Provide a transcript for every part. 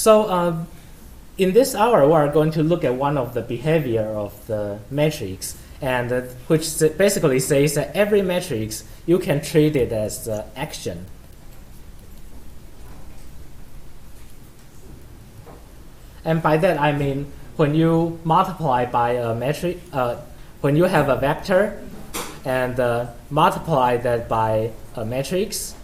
So in this hour, we are going to look at one of the behavior of the matrix, and which basically says that every matrix, you can treat it as action. And by that, I mean when you multiply by a matrix, when you have a vector and multiply that by a matrix,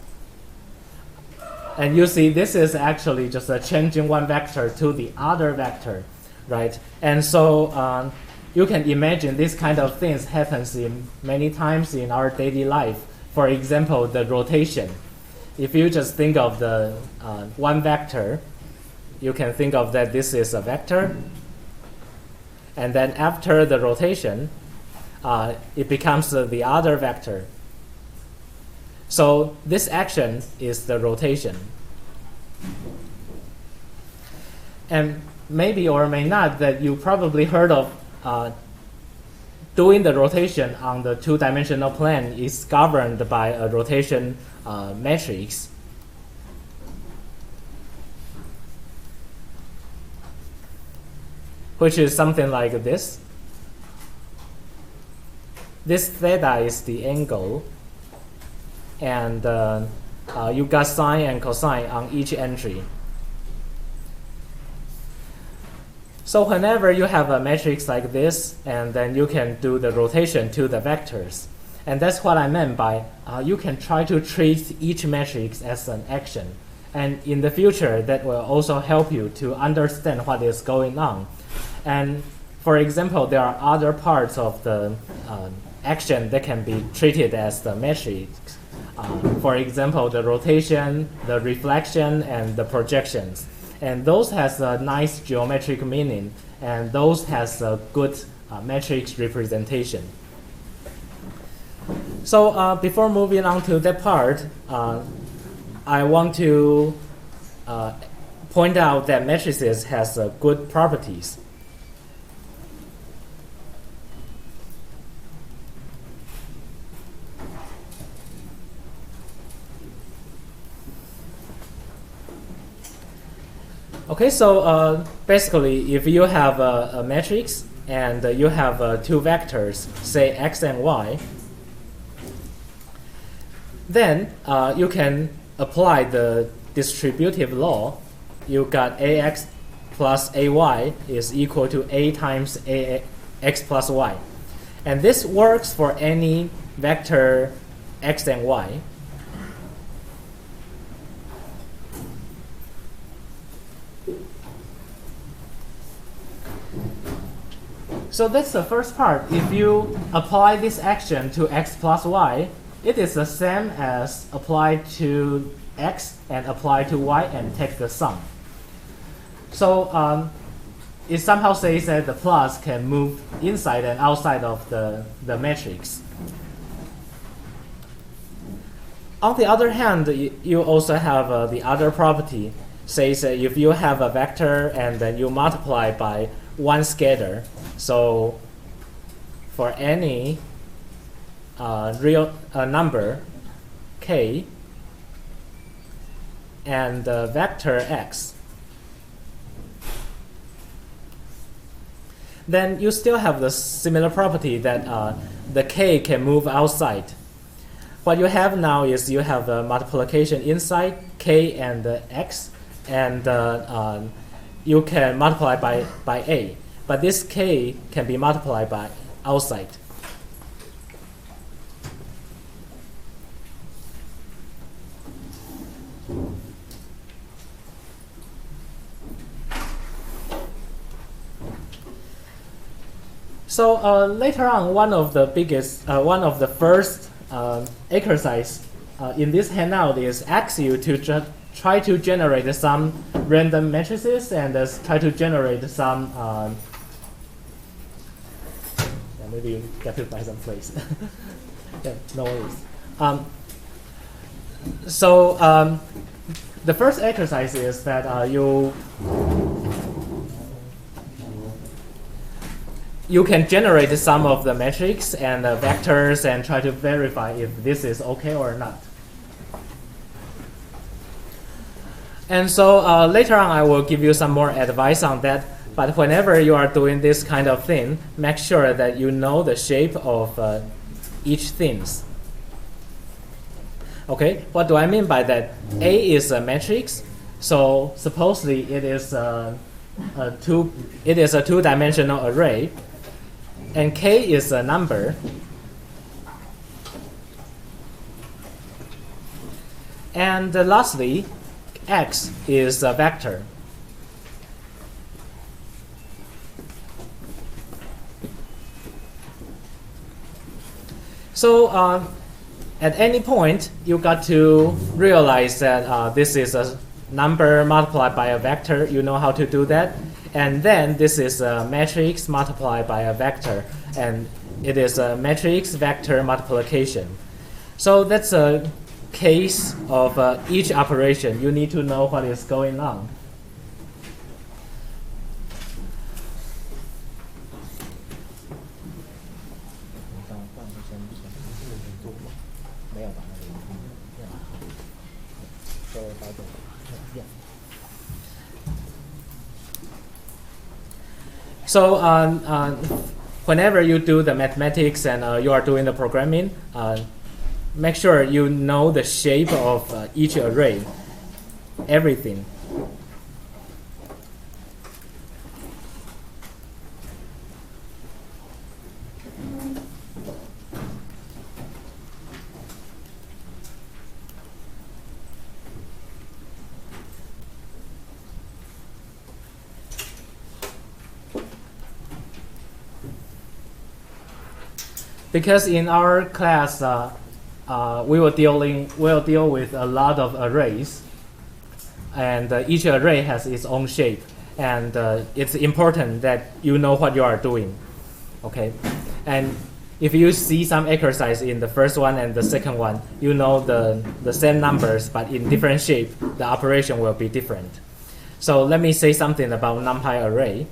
and you see this is actually just changing one vector to the other vector, right? And so you can imagine this kind of things happens in many times in our daily life. For example, the rotation. If you just think of the one vector, you can think of that this is a vector. And then after the rotation, it becomes the other vector. So this action is the rotation. And maybe or may not that you probably heard of doing the rotation on the two-dimensional plane is governed by a rotation matrix. Which is something like this. This theta is the angle, and you got sine and cosine on each entry. So whenever you have a matrix like this, and then you can do the rotation to the vectors. And that's what I meant by you can try to treat each matrix as an action. And in the future, that will also help you to understand what is going on. And for example, there are other parts of the action that can be treated as the matrix. For example, the rotation, the reflection, and the projections. And those has a nice geometric meaning, and those has a good matrix representation. So before moving on to that part, I want to point out that matrices has good properties. Okay, so basically, if you have a matrix and you have two vectors, say x and y, then you can apply the distributive law. You got ax plus ay is equal to a times ax plus y. And this works for any vector x and y. So that's the first part. If you apply this action to x plus y, it is the same as apply to x and apply to y and take the sum. So it somehow says that the plus can move inside and outside of the matrix. On the other hand, you also have the other property. Says that if you have a vector and then you multiply by one scalar, so for any real number k and vector x, then you still have the similar property that the k can move outside. What you have now is you have a multiplication inside k and x, and you can multiply by a. But this k can be multiplied by outside. So later on, one of the first exercise in this handout is ask you to try to generate some random matrices and try to generate some. Maybe you get to buy some place. Yeah, no worries. So the first exercise is that you can generate some of the matrix and vectors and try to verify if this is okay or not. And so later on I will give you some more advice on that. But whenever you are doing this kind of thing, make sure that you know the shape of each things. Okay, what do I mean by that? A is a matrix, so supposedly it is a two-dimensional array, and K is a number. And lastly, X is a vector. So at any point, you got to realize that this is a number multiplied by a vector. You know how to do that. And then this is a matrix multiplied by a vector. And it is a matrix vector multiplication. So that's a case of each operation. You need to know what is going on. So whenever you do the mathematics and you are doing the programming, make sure you know the shape of each array, everything. Because in our class, we will deal with a lot of arrays, and each array has its own shape, and it's important that you know what you are doing. Okay, and if you see some exercise in the first one and the second one, you know the same numbers but in different shape, the operation will be different. So let me say something about NumPy array.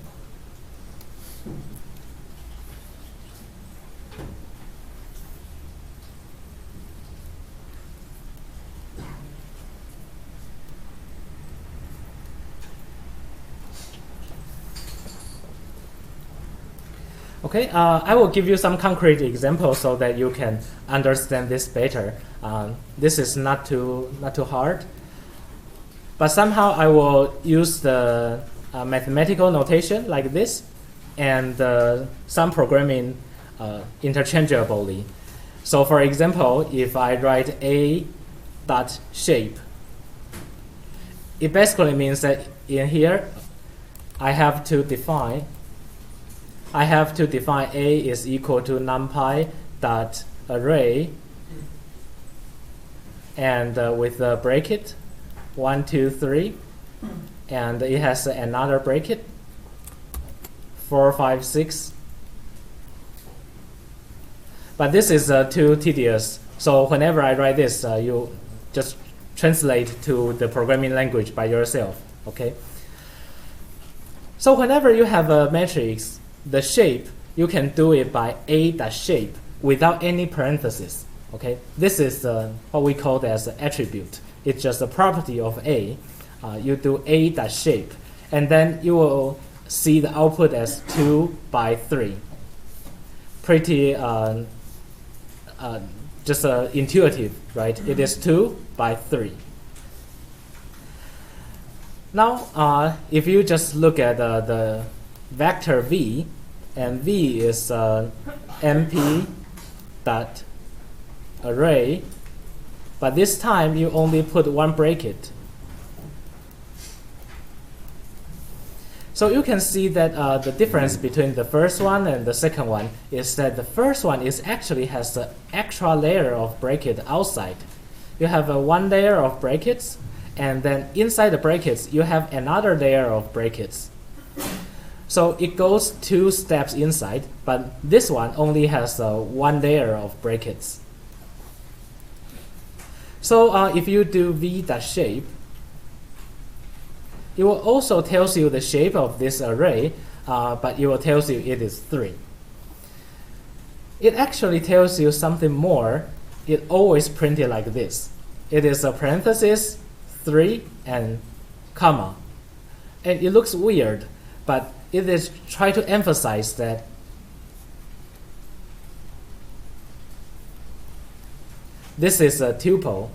Okay, I will give you some concrete examples so that you can understand this better. This is not too hard, but somehow I will use the mathematical notation like this, and some programming interchangeably. So, for example, if I write a dot shape, it basically means that in here I have to define A is equal to numpy dot array, and with a bracket 1, 2, 3, and it has another bracket 4, 5, 6. But this is too tedious. So whenever I write this, you just translate to the programming language by yourself. Okay. So whenever you have a matrix, the shape, you can do it by A.shape without any parentheses. Okay, this is what we call as an attribute. It's just a property of A. You do A.shape, and then you will see the output as 2 by 3. Pretty just intuitive, right? It is 2 by 3. Now, if you just look at the vector v, and v is np dot array, but this time you only put one bracket. So you can see that the difference between the first one and the second one is that the first one actually has an extra layer of bracket outside. You have one layer of brackets, and then inside the brackets you have another layer of brackets. So it goes 2 steps inside, but this one only has one layer of brackets. So if you do v.shape, it will also tells you the shape of this array, but it will tells you it is 3. It actually tells you something more. It always printed like this. It is a parenthesis 3 and comma. And it looks weird, but it is try to emphasize that this is a tuple.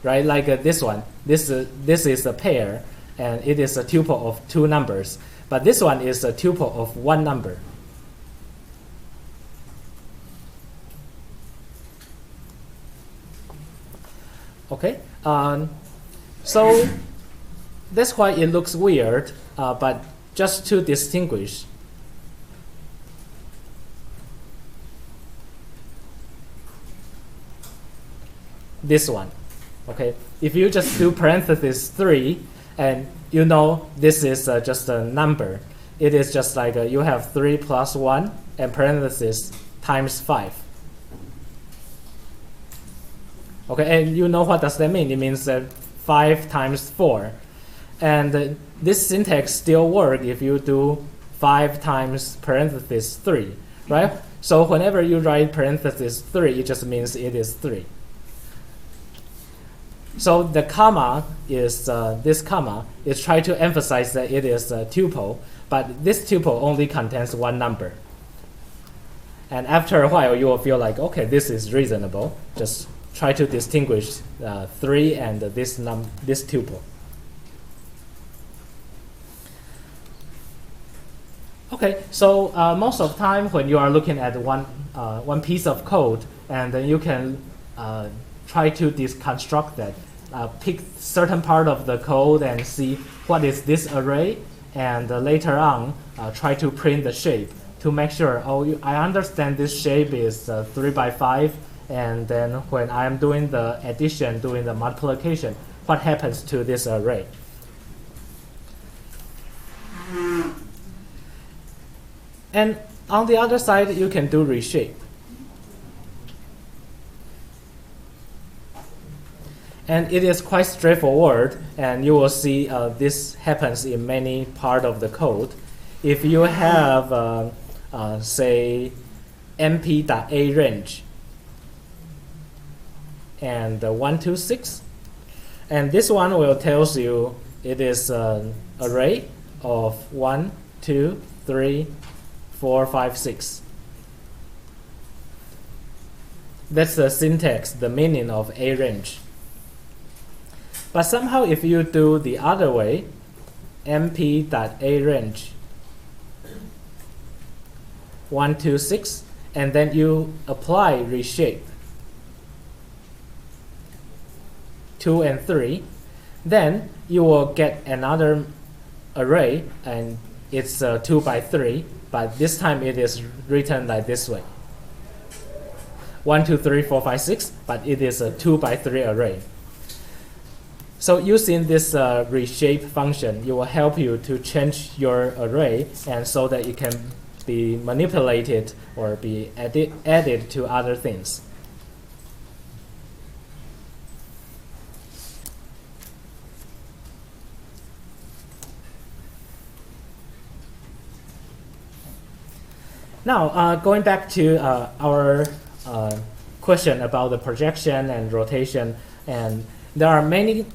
Right, like this one. This is a pair, and it is a tuple of two numbers. But this one is a tuple of one number. Okay, so that's why it looks weird, but just to distinguish, this one. Okay, if you just do parenthesis 3, and you know this is just a number, it is just like you have 3 plus 1 and parenthesis times 5. Okay, and you know what does that mean? It means 5 times 4. And this syntax still works if you do 5 times parenthesis 3, right? So whenever you write parenthesis 3, it just means it is 3. So the comma is, this comma is trying to emphasize that it is a tuple, but this tuple only contains one number. And after a while, you will feel like, okay, this is reasonable. Just try to distinguish 3 and this tuple. Okay, so most of the time when you are looking at one piece of code, and then you can try to deconstruct that, pick certain part of the code and see what is this array, and later on try to print the shape to make sure, I understand this shape is 3 by 5, and then when I'm doing the addition, doing the multiplication, what happens to this array? And on the other side, you can do reshape. And it is quite straightforward, and you will see this happens in many parts of the code. If you have, say, mp.arange and 126, and this one will tells you it is an array of 1, 2, 3, 4, 5, 6. That's the syntax, the meaning of arange. But somehow if you do the other way, mp.arange 126, and then you apply reshape 2 and 3, then you will get another array, and it's 2 by 3, but this time it is written like this way. 1, 2, 3, 4, 5, 6, but it is a 2 by 3 array. So using this reshape function, it will help you to change your array, and so that it can be manipulated or be added to other things. Now, going back to our question about the projection and rotation, and there are many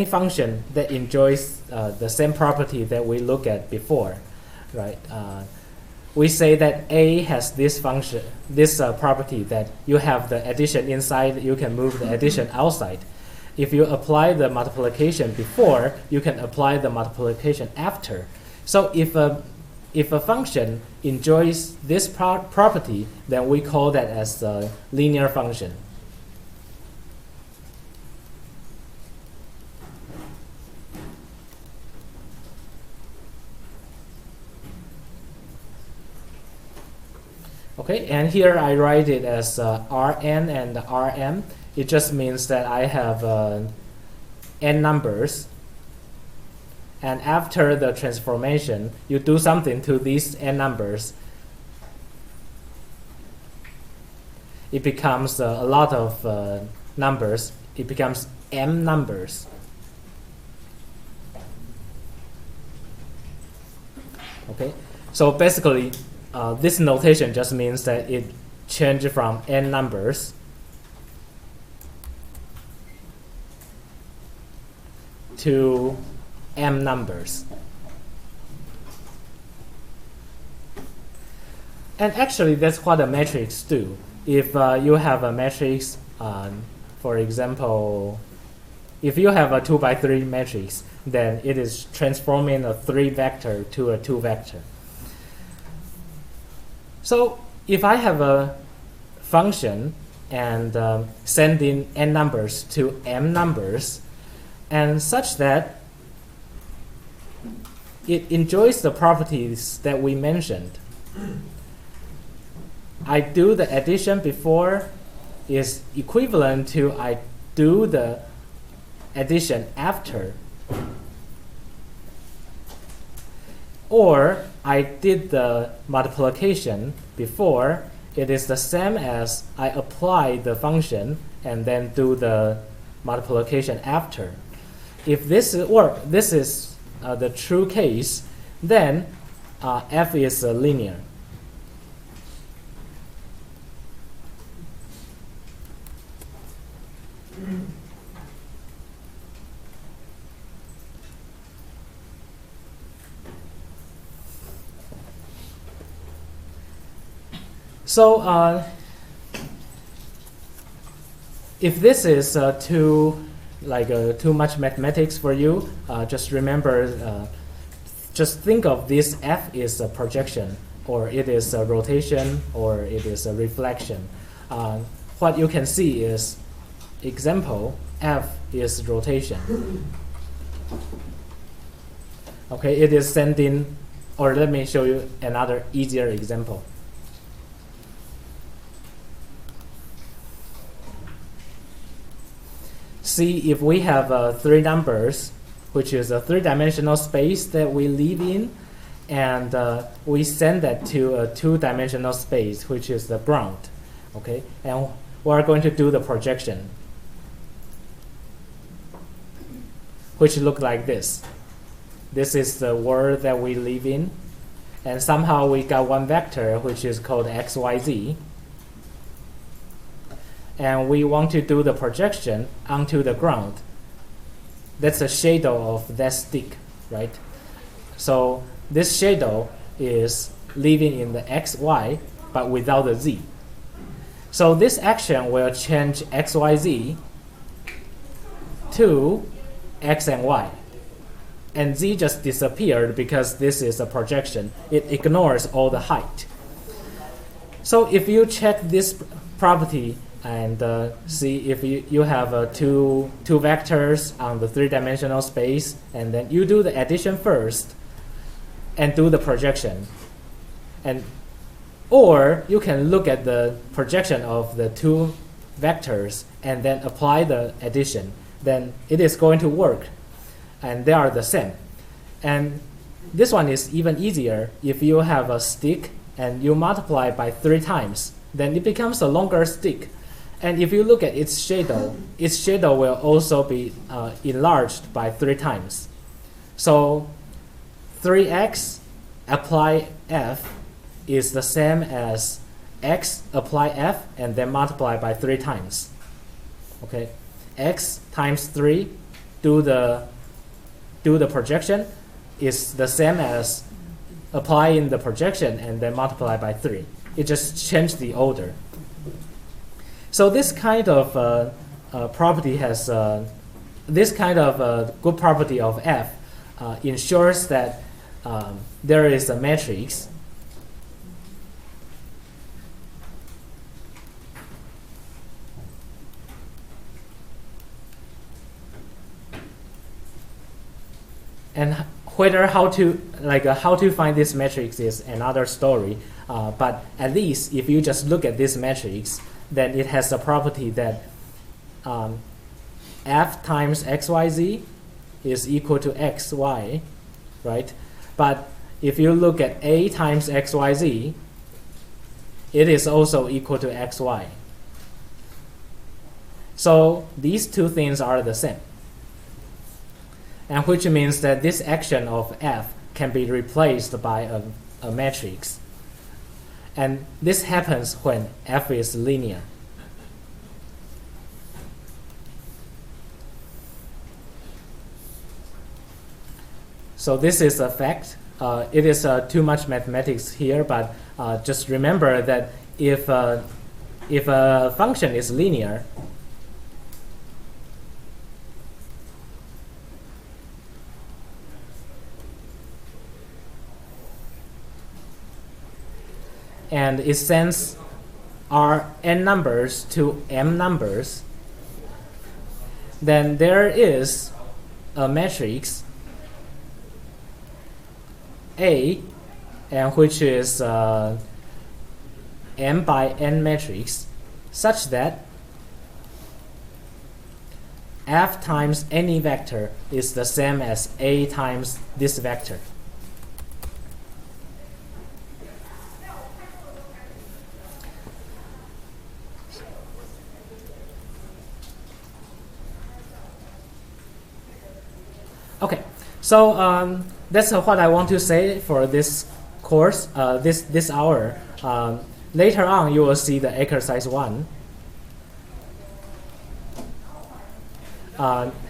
functions that enjoys the same property that we looked at before, right? We say that A has this function, this property that you have the addition inside, you can move the addition outside. If you apply the multiplication before, you can apply the multiplication after. So if a function enjoys this property, then we call that as a linear function. Okay, and here I write it as Rn and Rm. It just means that I have n numbers, and after the transformation, you do something to these n numbers. It becomes a lot of numbers. It becomes m numbers. Okay, so basically, this notation just means that it changes from n numbers to m numbers. And actually, that's what a matrix do. If you have a matrix, for example, if you have a 2 by 3 matrix, then it is transforming a 3 vector to a 2 vector. So if I have a function and sending n numbers to m numbers, and such that it enjoys the properties that we mentioned. I do the addition before is equivalent to I do the addition after. Or I did the multiplication before, it is the same as I apply the function and then do the multiplication after. If this is, or this is the true case, then f is linear. So if this is too much mathematics for you, just remember, just think of this f is a projection, or it is a rotation, or it is a reflection. What you can see is, example, f is rotation. Okay, it is sending, or let me show you another easier example. See, if we have 3 numbers, which is a 3-dimensional space that we live in, and we send that to a 2-dimensional space, which is the ground. Okay, and we're going to do the projection, which look like this. This is the world that we live in, and somehow we got one vector which is called xyz, and we want to do the projection onto the ground. That's a shadow of that stick, right? So this shadow is living in the xy, but without the z. So this action will change xyz to x and y. And z just disappeared because this is a projection. It ignores all the height. So if you check this property and see if you have two vectors on the 3-dimensional space, and then you do the addition first and do the projection. Or you can look at the projection of the 2 vectors and then apply the addition. Then it is going to work, and they are the same. And this one is even easier. If you have a stick and you multiply by 3 times, then it becomes a longer stick. And if you look at its shadow will also be enlarged by 3 times. So 3x apply f is the same as x apply f and then multiply by 3 times. Okay, x times 3 do the projection is the same as applying the projection and then multiply by 3. It just changed the order. So this kind of property has this kind of good property of f ensures that there is a matrix and how to find this matrix is another story. But at least if you just look at this matrix, then it has the property that f times xyz is equal to xy, right? But if you look at a times xyz, it is also equal to xy. So these 2 things are the same. And which means that this action of f can be replaced by a matrix. And this happens when f is linear. So this is a fact. It is too much mathematics here, but just remember that if a function is linear, and it sends n numbers to m numbers, then there is a matrix A, and which is m by n matrix, such that f times any vector is the same as A times this vector. Okay, so that's what I want to say for this course, this hour. Later on, you will see the exercise 1.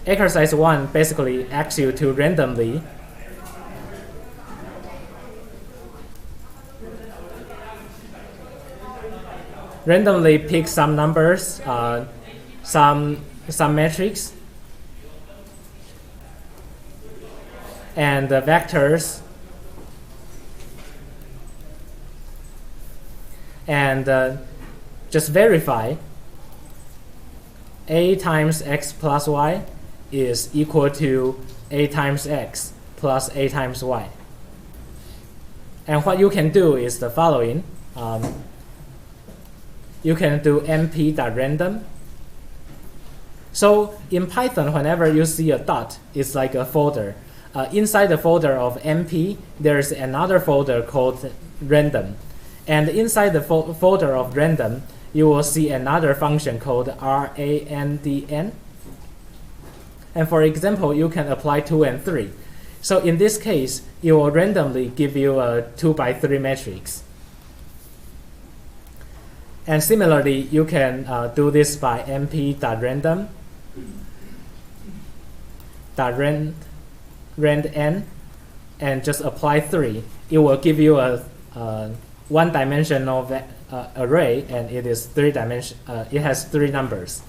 Exercise 1 basically asks you to randomly pick some numbers, some metrics, and the vectors, and just verify A times x plus y is equal to A times x plus A times y. And what you can do is the following. You can do np.random. So in Python, whenever you see a dot, it's like a folder. Inside the folder of np, there's another folder called random. And inside the folder of random, you will see another function called randn. And for example, you can apply 2 and 3. So in this case, it will randomly give you a 2 by 3 matrix. And similarly, you can do this by np.random randn, and just apply 3. It will give you a one-dimensional array, and it is it has 3 numbers.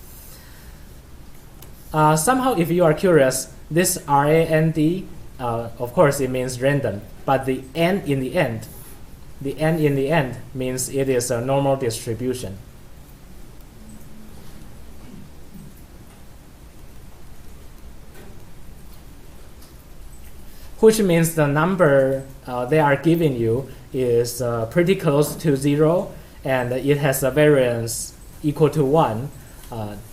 Somehow, if you are curious, this RAND, of course, it means random, but the n in the end means it is a normal distribution. Which means the number they are giving you is pretty close to 0, and it has a variance equal to 1.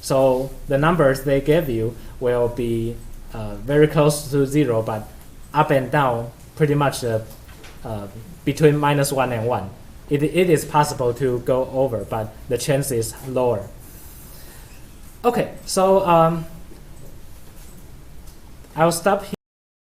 So the numbers they give you will be very close to 0, but up and down pretty much between -1 and 1. It is possible to go over, but the chance is lower. Okay, so I'll stop here.